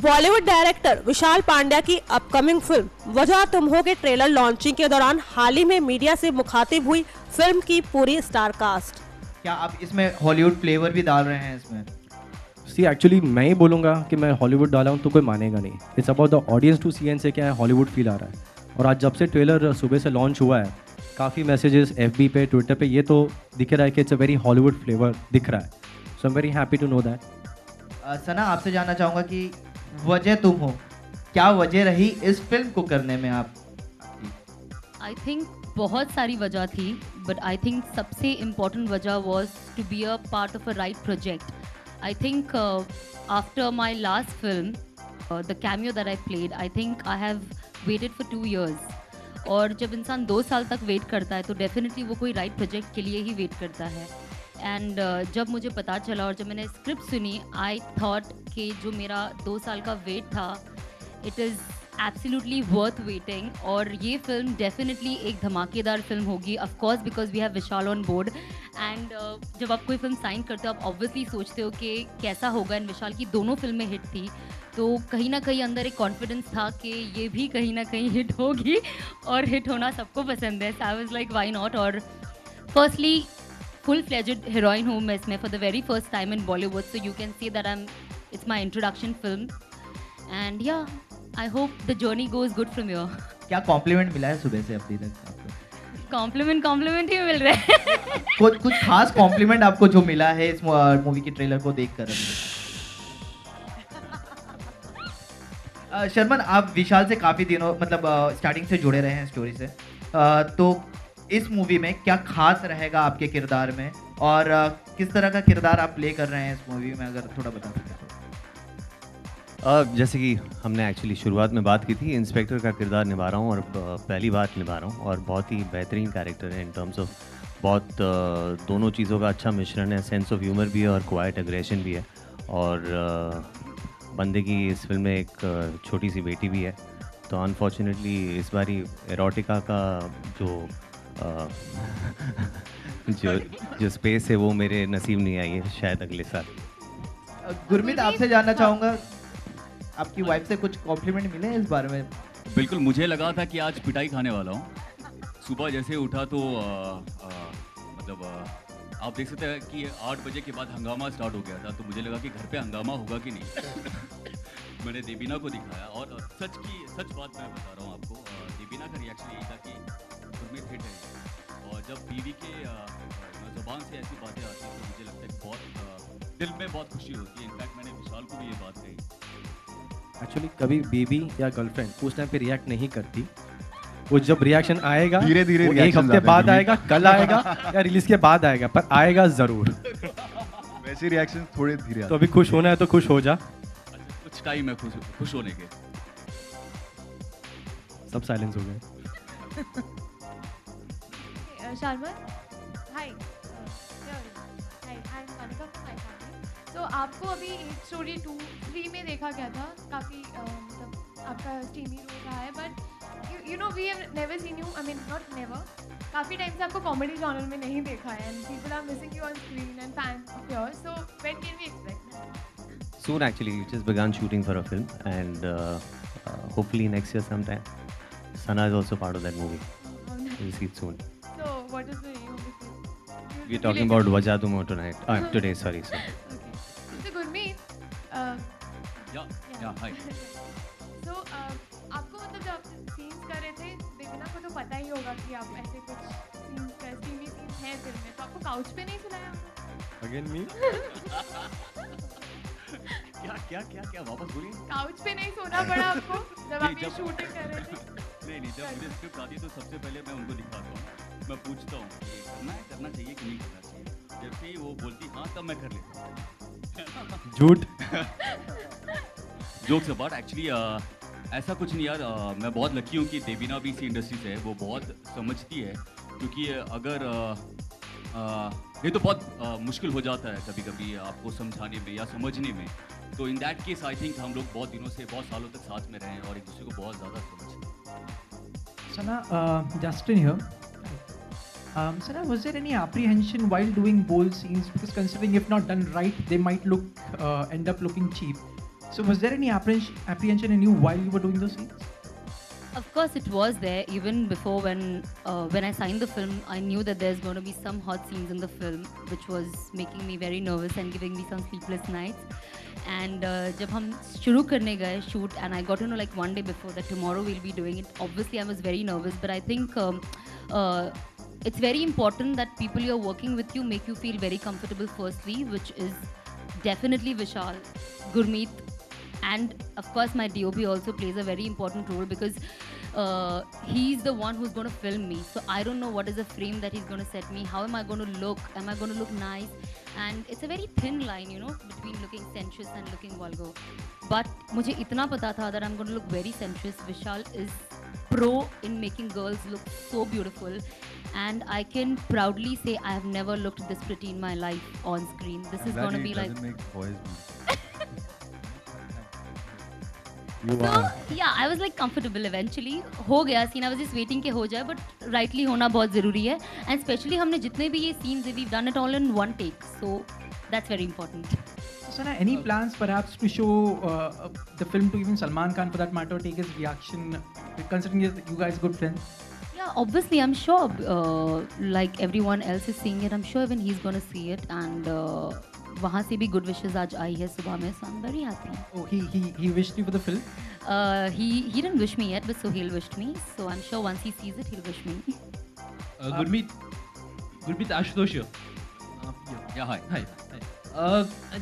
Bollywood director विशाल पांड्या की upcoming film वजह तुम हो के ट्रेलर लॉन्चिंग के दौरान हाल ही में मीडिया से मुखातिब हुई फिल्म की पूरी स्टार कास्ट। क्या आप इसमें हॉलीवुड फ्लेवर भी डाल रहे हैं इसमें? सी एक्चुअली मैं ही बोलूँगा कि मैं हॉलीवुड डाला हूँ तो कोई मानेगा नहीं। It's about the audience to see एन से क्या है हॉलीवुड फील आ रहा है। और आज जब से ट्रेलर सुबह से लॉन्च हुआ है काफ़ी मैसेजेस FB पे ट्विटर पे ये तो दिख रहा है कि it's a very Hollywood flavour दिख रहा है। So I am very happy to know that. Sana, आपसे जानना चाहूँगा कि वजह तुम हो, क्या वजह रही इस फिल्म को करने में आप? आई थिंक बहुत सारी वजह थी, बट आई थिंक सबसे इम्पॉर्टेंट वजह was to be a part of a right project. I think after my last film, the cameo that I played, I think I have waited for 2 years. और जब इंसान 2 साल तक wait करता है तो डेफिनेटली वो कोई राइट प्रोजेक्ट के लिए ही वेट करता है. एंड जब मुझे पता चला और जब मैंने स्क्रिप्ट सुनी, आई थॉट कि जो मेरा 2 साल का वेट था, it is absolutely worth waiting. और ये फिल्म डेफिनेटली एक धमाकेदार फिल्म होगी, of course because we have Vishal on board. And जब आप कोई फिल्म साइन करते हो आप ऑब्वियसली सोचते हो कि कैसा होगा. एंड विशाल की दोनों फिल्में हिट थी, तो कहीं ना कहीं अंदर एक कॉन्फिडेंस था कि ये भी कहीं ना कहीं हिट होगी, और हिट होना सबको पसंद है. So I was like why not. और फर्स्टली फुल फ्लेजेड हीरोइन हूँ मैं इसमें for the very first time in Bollywood, so you can see that it's my introduction film. And yeah I hope the journey goes good from here. क्या complement मिला है सुबह से अभी तक आपको? कॉम्प्लीमेंट ही मिल रहा है. कुछ खास कॉम्प्लीमेंट आपको जो मिला है इस मूवी की ट्रेलर को देखकर? शर्मन, आप विशाल से काफ़ी दिनों मतलब स्टार्टिंग से जुड़े रहे हैं स्टोरी से, तो इस मूवी में क्या खास रहेगा आपके किरदार में, और किस तरह का किरदार आप प्ले कर रहे हैं इस मूवी में, अगर थोड़ा बता सकें तो? जैसे कि हमने एक्चुअली शुरुआत में बात की थी, इंस्पेक्टर का किरदार निभा रहा हूँ और पहली बार निभा रहा हूँ, और बहुत ही बेहतरीन कैरेक्टर है इन टर्म्स ऑफ बहुत दोनों चीज़ों का अच्छा मिश्रण है. सेंस ऑफ ह्यूमर भी है और क्वाइट एग्रेशन भी है. और बंदे की इस फिल्म में एक छोटी सी बेटी भी है, तो अनफॉर्चुनेटली इस बारी एरोटिका का जो स्पेस है वो मेरे नसीब नहीं आई है, शायद अगले साल. गुरमीत, आपसे जानना चाहूँगा, आपकी वाइफ से कुछ कॉम्प्लीमेंट मिले हैं इस बारे में? बिल्कुल, मुझे लगा था कि आज पिटाई खाने वाला हूँ. सुबह जैसे उठा तो मतलब आप देख सकते हैं कि 8 बजे के बाद हंगामा स्टार्ट हो गया था, तो मुझे लगा कि घर पे हंगामा होगा कि नहीं. मैंने देवीना को दिखाया, और सच बात मैं बता रहा हूँ आपको, देवीना का रिएक्शन यही था कि गुरमीत हिट है. और जब बीवी के ज़ुबान से ऐसी बातें आती हैं तो मुझे लगता है कि बहुत दिल में बहुत खुशी होती है. इनफैक्ट मैंने विशाल को भी ये बात कही. एक्चुअली कभी बेबी या गर्लफ्रेंड उस टाइम पे रिएक्ट नहीं करती. वो जब रिएक्शन आएगा धीरे धीरे एक हफ्ते बाद आएगा, कल आएगा या रिलीज के बाद आएगा, पर आएगा जरूर. वैसे रिएक्शन थोड़े धीरे. तो अभी खुश होना है तो खुश हो जा. अच्छा, कुछ टाइम है खुश होने के. सब साइलेंस हो गए. Sherman, hi, I am Kanika from my family. तो आपको अभी एक स्टोरी 2-3 में देखा गया था, काफ़ी मतलब आपका स्टीमी रोल रहा है, but you know we have never seen you, I mean not never, काफ़ी टाइम से आपको कॉमेडी जॉनर में नहीं देखा है, and people are missing you on screen and fan of yours. So when can we expect? Soon actually, we just begun shooting for a film, and hopefully next year sometime. Sana is also part of that movie. We'll see it soon. So what is the name of the film? We're talking about Wajah Tum Ho tonight. Today, sorry. Yeah, hi. So आपको मतलब जब आप scenes कर रहे थे, देवीना को तो पता ही होगा कि आप ऐसे कुछ सीन्स कर स्टीमी सीन्स हैं फिल्म में, तो आपको काउच पे नहीं सुनाया? अगेन मी? क्या वापस बोलिए. काउच पे नहीं सोना पड़ा आपको जब आप ये शूटिंग कर रहे थे? नहीं, जब मुझे स्क्रिप्ट आती है तो सबसे पहले मैं उनको दिखाता हूँ, मैं पूछता हूँ कि करना चाहिए कि नहीं करना चाहिए. जब भी वो बोलती हाँ, तब मैं कर लेता हूँ. झूठ. जोक्स अबाउट, एक्चुअली ऐसा कुछ नहीं यार. मैं बहुत लकी हूँ कि देवीना भी इसी इंडस्ट्री से है. वो बहुत समझती है, क्योंकि अगर ये तो बहुत मुश्किल हो जाता है कभी कभी आपको समझाने में या समझने में. तो in that case I think हम लोग बहुत दिनों से, बहुत सालों तक साथ में रहे हैं और एक दूसरे को बहुत ज़्यादा समझते हैं. Sana, Justin here. Sana, was there any apprehension while doing bold scenes? Because considering if not done right, they might end up looking cheap. So was there any apprehension in you while you were doing those scenes? Of course, it was there even before when I signed the film. I knew that there's going to be some hot scenes in the film, which was making me very nervous and giving me some sleepless nights. And जब हम शुरू करने गए shoot, and I got to know like one day before that tomorrow we'll be doing it. Obviously, I was very nervous, but I think it's very important that people you're working with you make you feel very comfortable. Firstly, which is definitely Vishal, Gurmeet. And of course, my DOP also plays a very important role because he's the one who's going to film me. So I don't know what is the frame that he's going to set me. How am I going to look? Am I going to look nice? And it's a very thin line, you know, between looking sensuous and looking vulgar. But मुझे इतना पता था that I'm going to look very sensuous. Vishal is pro in making girls look so beautiful. And I can proudly say I have never looked this pretty in my life on screen. This is going to be like... Make boys So yeah, I was like comfortable eventually. हो गया scene. I was just waiting कि हो जाए, but rightly होना बहुत ज़रूरी है. And especially हमने जितने भी ये scenes we've done it all in one take. So that's very important. So Sana, any plans perhaps to show the film to even Salman Khan for that matter, take his reaction, considering that you guys are good friends? Yeah, obviously I'm sure like everyone else is seeing it. I'm sure even he's gonna see it. And वहाँ से भी good wishes आज आई है सुबह में, so I'm very happy. Oh, he wished you for the film? He didn't wish me yet, but Sohail wished me. So I'm sure once he sees it, he'll wish me. Gurmeet Ashutosh here. Yeah, hi. Hi.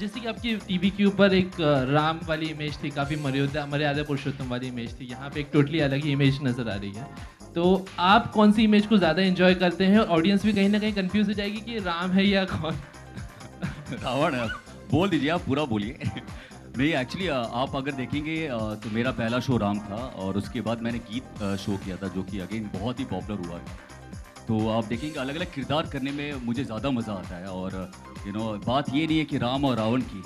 जैसे कि आपकी TV के ऊपर एक राम वाली image थी, काफ़ी मर्यादा पुरुषोत्तम वाली इमेज थी, यहाँ पे एक टोटली अलग ही इमेज नज़र आ रही है. तो आप कौन सी इमेज को ज़्यादा एंजॉय करते हैं, और ऑडियंस भी कहीं ना कहीं कंफ्यूज हो जाएगी कि राम है या कौन? रावण है. बोल दीजिए, आप पूरा बोलिए. नहीं, एक्चुअली आप अगर देखेंगे तो मेरा पहला शो राम था, और उसके बाद मैंने गीत शो किया था, जो कि अगेन बहुत ही पॉपुलर हुआ था. तो आप देखेंगे अलग अलग किरदार करने में मुझे ज़्यादा मज़ा आता है. और बात ये नहीं है कि राम और रावण की,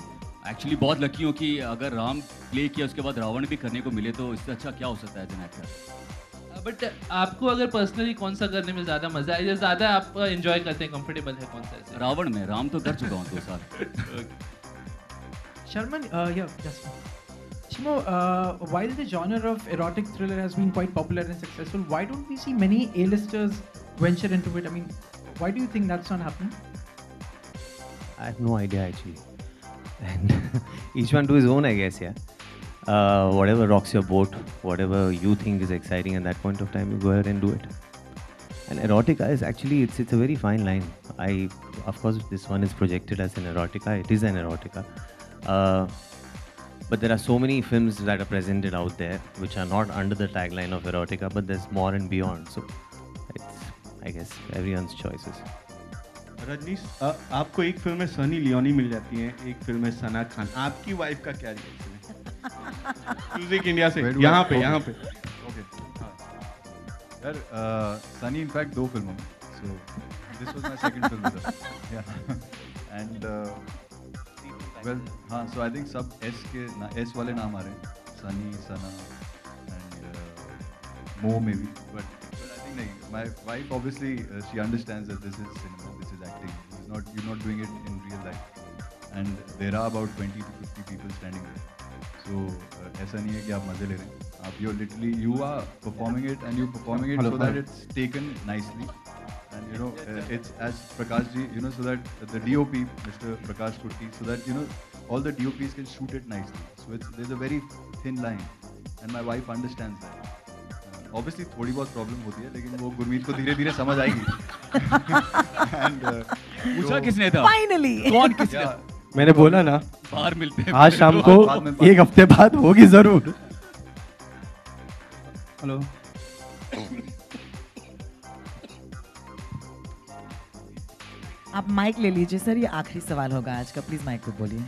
एक्चुअली बहुत लकी हूँ कि अगर राम प्ले किया उसके बाद रावण भी करने को मिले, तो इससे अच्छा क्या हो सकता है एज एन एक्टर. बट आपको अगर पर्सनली कौन सा करने में ज़्यादा मज़ा है, या ज़्यादा आप एंजॉय करते हैं, कंफर्टेबल है कौन सा ऐसे? रावण में. राम तो कर चुका हूँ 2 साल. Sharman, just Shimo, while the genre of erotic thriller has been quite popular and successful, why don't we see many A-listers venture into it? I mean, why do you think that's not happening? I have no idea actually, and each one to his own, I guess. Yeah. Whatever rocks your boat, whatever you think is exciting at that point of time, you go ahead and do it. And erotica is actually, it's a very fine line. Of course, this one is projected as an erotica. It is an erotica. But there are so many films that are presented out there which are not under the tagline of erotica, but there's more and beyond. So it's, I guess, everyone's choices. Rajneesh, आपको एक film में Sunny Leone मिल जाती है, एक film में सना खान. आपकी wife का क्या रिएक्शन है? म्यूजिक इंडिया से यहाँ पे. ओके. यार, सनी इनफैक्ट 2 फिल्मों में. So this was my second film with her. Yeah. And well, हाँ, सो आई थिंक सब एस वाले नाम आ रहे हैं. सनी, सना एंड मो may be. But I think नहीं. My wife obviously she understands that this is cinema, this is acting. You're not doing it in real life. And there are about 20 to 50 people standing there. So ऐसा नहीं है कि आप मजे ले रहे हैं. आप you are performing it, and you're performing it so that it's taken nicely. And it's as Prakash ji, so that the DOP, Mr. Prakash Kurti, so that all the DOPs can shoot it nicely. So there's a very thin line, and my wife understands that. Obviously थोड़ी बहुत problem होती है, लेकिन वो गुरमीत को धीरे-धीरे समझ आएगी. पूछा किसने था? Finally. कौन किसने? मैंने बोला ना, बाहर मिलते हैं आज शाम को 1 हफ्ते बाद होगी जरूर. हेलो. आप माइक ले लीजिए सर, ये आखिरी सवाल होगा आज का. प्लीज माइक पे बोलिए.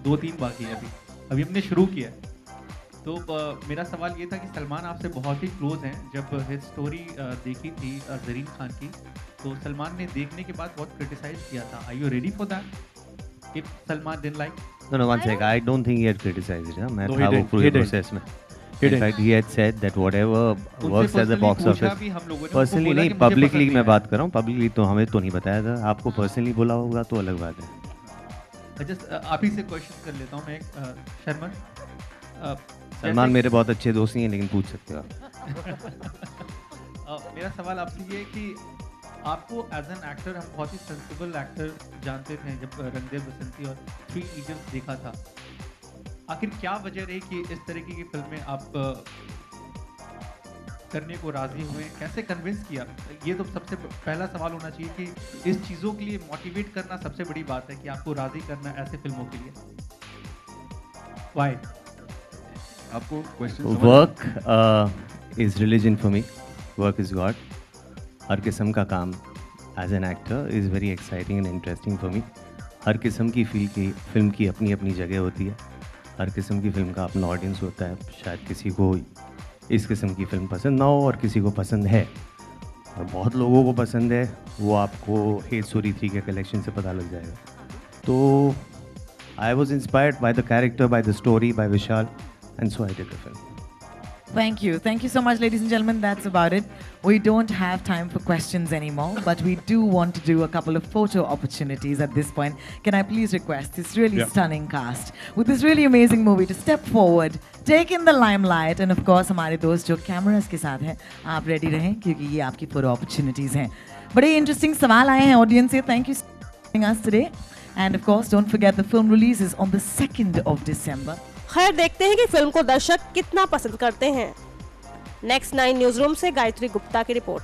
2-3 बाकी है अभी हमने शुरू किया. तो मेरा सवाल ये था कि सलमान आपसे बहुत ही क्लोज हैं. जब हिज स्टोरी देखी थी ज़रीन खान की, तो सलमान ने देखने के बाद बहुत क्रिटिसाइज किया था. Are you ready for that if Salman didn't like? No, one sec. I don't think he had criticized it. मैं था वो पूरे प्रोसेस में. In fact, he had said that whatever works at the box office. Personally नहीं, publicly मैं बात कर रहा हूँ. Publicly तो हमें तो नहीं बताया था. आपको personally बोला होगा तो अलग बात है. जस्ट आप ही से क्वेश्चन कर लेता हूँ मैं शर्मन। सलमान मेरे बहुत अच्छे दोस्त नहीं हैं, लेकिन पूछ सकते हो आप। मेरा सवाल आपसे ये है कि आपको एज एन एक्टर हम बहुत ही सेंसिबल एक्टर जानते थे जब रंगदेव बसंती और 3 इडियट्स देखा था। आखिर क्या वजह रही कि इस तरीके की फिल्में आप करने को राजी हुए? कैसे कन्विंस किया? ये तो सबसे पहला सवाल होना चाहिए कि इस चीज़ों के लिए मोटिवेट करना सबसे बड़ी बात है कि आपको राजी करना ऐसे फिल्मों के लिए। व्हाई? आपको question work is religion for me, work is God. हर किस्म का काम as an actor is very exciting and interesting for me. हर किस्म की फिल्म की अपनी अपनी जगह होती है, हर किस्म की फिल्म का अपना ऑडियंस होता है। शायद किसी को इस किस्म की फिल्म पसंद ना हो और किसी को पसंद है, और बहुत लोगों को पसंद है, वो आपको हेट स्टोरी 3 के कलेक्शन से पता लग जाएगा। तो I was inspired by the character, by the story, by Vishal, and so I did the film. Thank you. Thank you so much, ladies and gentlemen. That's about it. We don't have time for questions anymore, but we do want to do a couple of photo opportunities at this point. Can I please request this really stunning cast with this really amazing movie to step forward, take in the limelight, and of course, हमारे दोस्त जो cameras के साथ हैं, आप ready रहें क्योंकि ये आपकी photo opportunities हैं. बड़े interesting सवाल आए हैं audience से. Thank you for joining us today. And of course, don't forget the film releases on the 2nd of December. खैर देखते हैं कि फिल्म को दर्शक कितना पसंद करते हैं। नेक्स्ट 9 न्यूज़ रूम से गायत्री गुप्ता की रिपोर्ट।